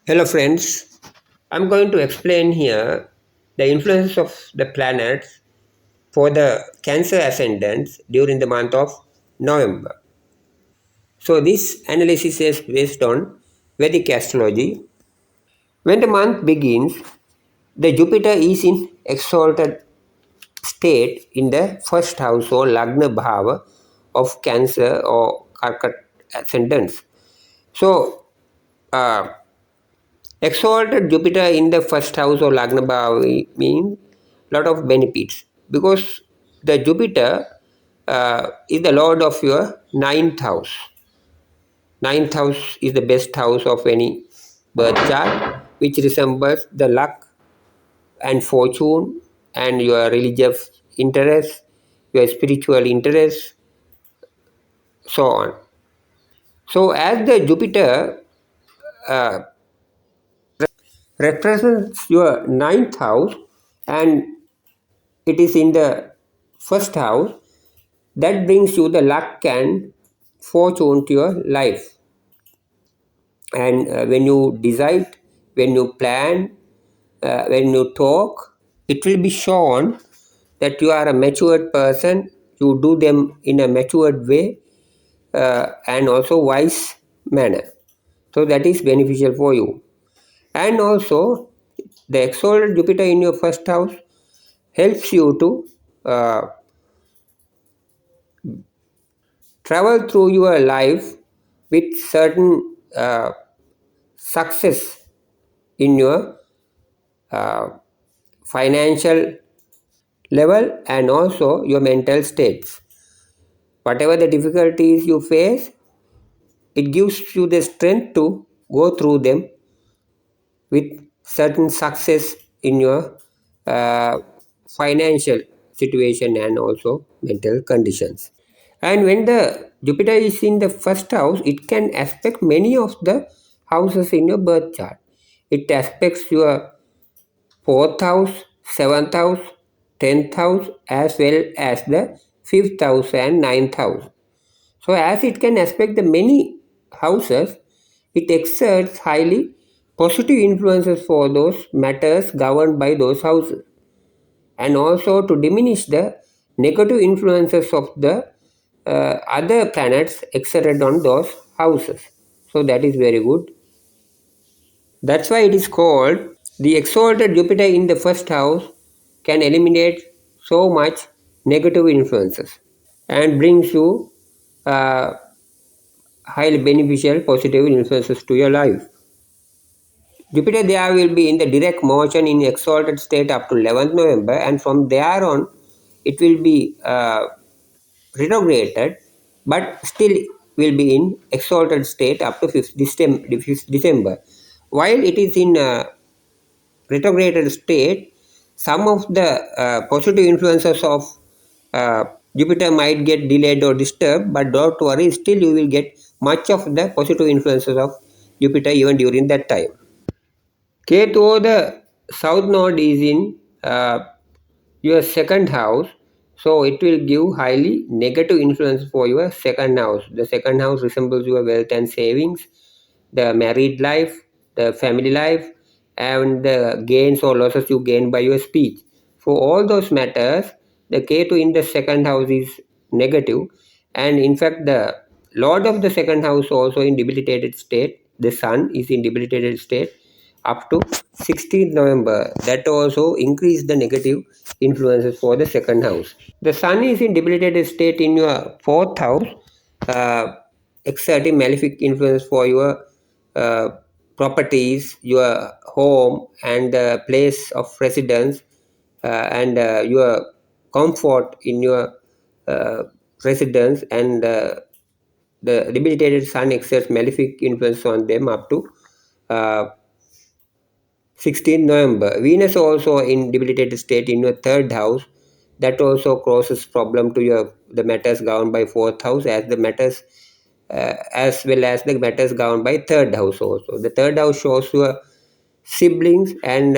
Hello friends, I'm going to explain here the influence of the planets for the Cancer ascendants during the month of November. So this analysis is based on Vedic astrology. When the month begins, the Jupiter is in exalted state in the first house or lagna bhava of Cancer or Karkat ascendants. So uh, exalted Jupiter in the first house or Lagna Bhava means lot of benefits because the Jupiter is the lord of your ninth house. Ninth house is the best house of any birth chart, which resembles the luck and fortune and your religious interest, your spiritual interest, so on. So, as the Jupiter uh, represents your ninth house and it is in the first house, that brings you the luck and fortune to your life. And when you decide, when you plan, when you talk, it will be shown that you are a matured person, you do them in a matured way and also wise manner. So that is beneficial for you. And also, the exalted Jupiter in your first house helps you to travel through your life with certain success in your uh, financial level and also your mental states. Whatever the difficulties you face, it gives you the strength to go through them with certain success in your uh, financial situation and also mental conditions. And when the Jupiter is in the first house, it can aspect many of the houses in your birth chart. It aspects your fourth house, seventh house, 10th house, as well as the fifth house and ninth house. So, as it can aspect the many houses, it exerts highly positive influences for those matters governed by those houses, and also to diminish the negative influences of the other planets exerted on those houses. So, that is very good. That's why it is called the exalted Jupiter in the first house can eliminate so much negative influences and brings you uh, highly beneficial positive influences to your life. Jupiter there will be in the direct motion in exalted state up to 11th November, and from there on it will be retrograded, but still will be in exalted state up to 5th December. While it is in retrograded state, some of the positive influences of uh, Jupiter might get delayed or disturbed, but don't worry, still you will get much of the positive influences of Jupiter even during that time. Ketu, the south node is in your second house, so it will give highly negative influence for your second house. The second house resembles your wealth and savings, the married life, the family life, and the gains or losses you gain by your speech. For all those matters, the Ketu in the second house is negative, and in fact, the Lord of the second house also in debilitated state. The Sun is in debilitated state up to 16th November. That also increase the negative influences for the second house. The Sun is in debilitated state in your fourth house, uh, exerting malefic influence for your uh, properties, your home, and the place of residence, and your comfort in your uh, residence, and the debilitated Sun exerts malefic influence on them up to uh, 16th November. Venus also in debilitated state in your third house. That also causes problem to your the matters governed by fourth house as well as the matters governed by third house also. The third house shows your siblings, and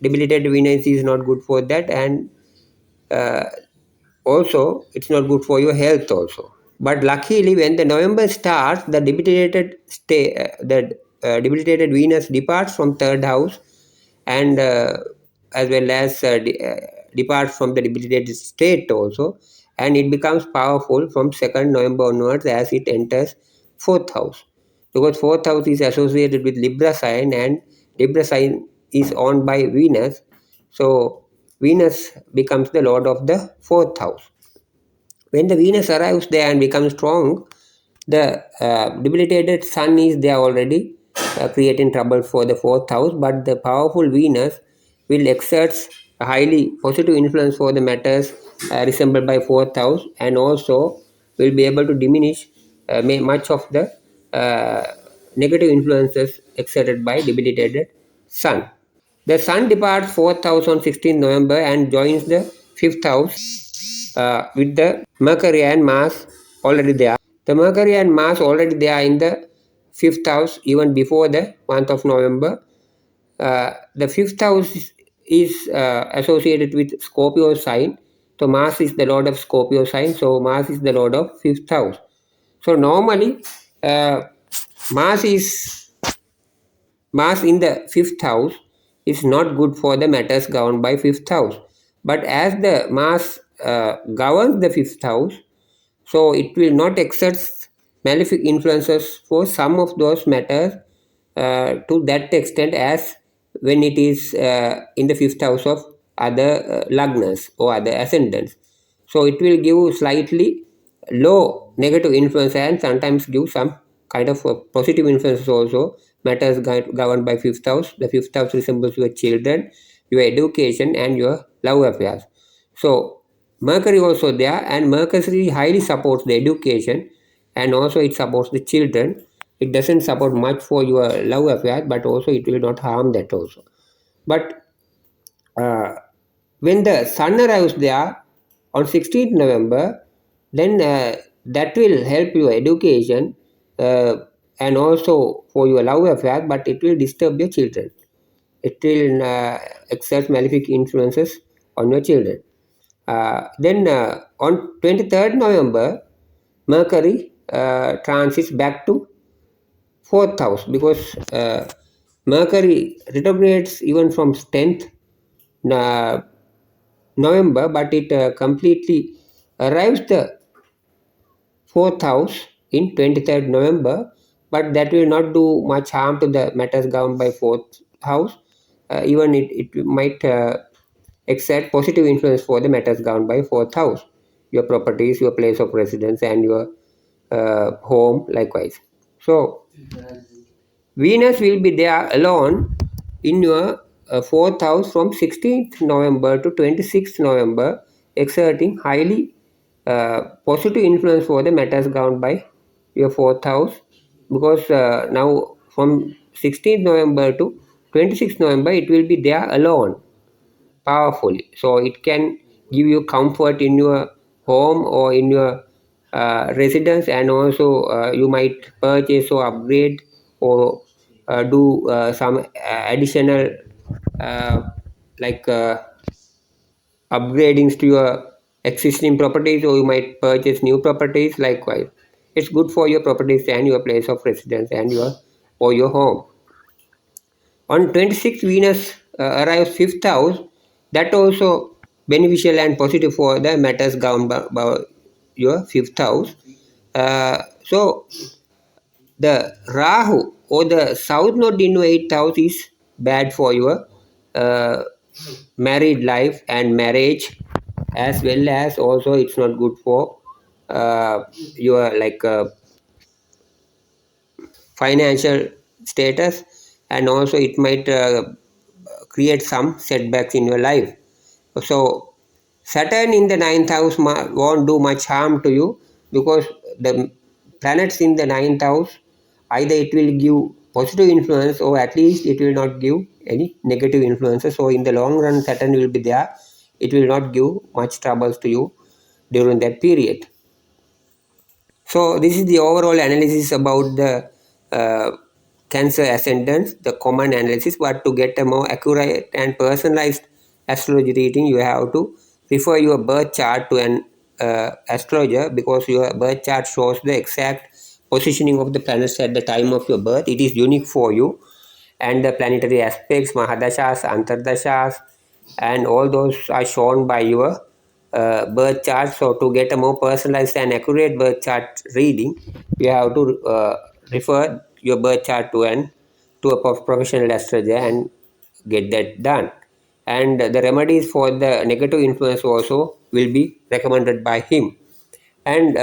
debilitated Venus is not good for that, and uh, also it's not good for your health also. But luckily, when the November starts, the debilitated Venus departs from third house, and as well as departs from the debilitated state also, and it becomes powerful from 2nd November onwards as it enters fourth house, because fourth house is associated with Libra sign, and Libra sign is owned by Venus. So Venus becomes the lord of the fourth house. When the Venus arrives there and becomes strong, the debilitated Sun is there already, creating trouble for the fourth house, but the powerful Venus will exert a highly positive influence for the matters resembled by fourth house, and also will be able to diminish much of the uh, negative influences exerted by debilitated Sun. The Sun departs fourth house on 16th November and joins the fifth house with the Mercury and Mars already there. The Mercury and Mars already there in the fifth house even before the month of November. The fifth house is associated with Scorpio sign. So Mars is the lord of Scorpio sign. So Mars is the lord of fifth house. So normally uh, Mars is Mars in the fifth house is not good for the matters governed by fifth house. But as the Mars governs the fifth house, so it will not exert malefic influences for some of those matters to that extent as when it is in the fifth house of other lagnas or other ascendants. So it will give slightly low negative influence and sometimes give some kind of positive influences also. Matters governed by fifth house. The fifth house resembles your children, your education, and your love affairs. So Mercury also there, and Mercury highly supports the education, and also it supports the children. It doesn't support much for your love affair, but also it will not harm that also. But uh, when the Sun arrives there on 16th November, then that will help your education uh, and also for your love affair, but it will disturb your children. It will exert malefic influences on your children. Then on 23rd November, Mercury transits back to fourth house, because Mercury retrogrades even from 10th November, but it completely arrives the fourth house in 23rd November, but that will not do much harm to the matters governed by fourth house. Even it might exert positive influence for the matters governed by fourth house, your properties, your place of residence, and your home likewise. So Venus will be there alone in your fourth house from 16th November to 26th November, exerting highly positive influence for the matters governed by your fourth house, because now from 16th November to 26th November it will be there alone powerfully. So it can give you comfort in your home or in your residence, and also you might purchase or upgrade or do some additional uh, like upgradings to your existing properties, or you might purchase new properties likewise. It's good for your properties and your place of residence and your home. On 26th, Venus arrives fifth house. That also beneficial and positive for the matters governed by your fifth house. So the Rahu or the south node in your eighth house is bad for your uh, married life and marriage, as well as also it's not good for your financial status, and also it might create some setbacks in your life. So Saturn in the ninth house won't do much harm to you, because the planets in the ninth house, either it will give positive influence or at least it will not give any negative influences. So in the long run, Saturn will be there. It will not give much troubles to you during that period. So this is the overall analysis about the Cancer ascendants, the common analysis. But to get a more accurate and personalized astrology reading, you have to refer your birth chart to an astrologer, because your birth chart shows the exact positioning of the planets at the time of your birth. It is unique for you, and the planetary aspects, mahadashas, antardashas, and all those are shown by your birth chart. So to get a more personalized and accurate birth chart reading, you have to refer your birth chart to a professional astrologer and get that done. And the remedies for the negative influence also will be recommended by him. And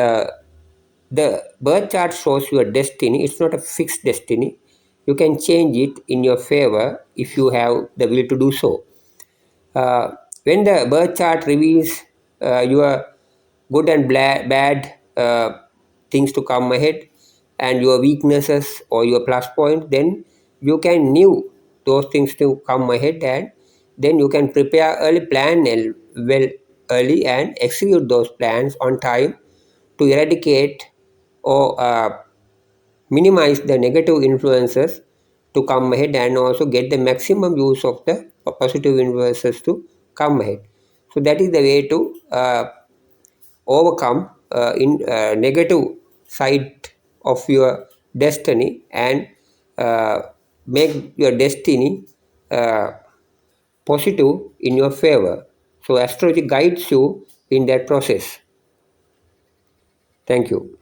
the birth chart shows your destiny. It's not a fixed destiny. You can change it in your favor if you have the will to do so. When the birth chart reveals your good and bad things to come ahead, and your weaknesses or your plus point, then you can knew those things to come ahead, and then you can prepare early, plan well early, and execute those plans on time to eradicate or minimize the negative influences to come ahead, and also get the maximum use of the positive influences to come ahead. So that is the way to overcome in negative side of your destiny, and uh, make your destiny uh, positive in your favor. So astrology guides you in that process. Thank you.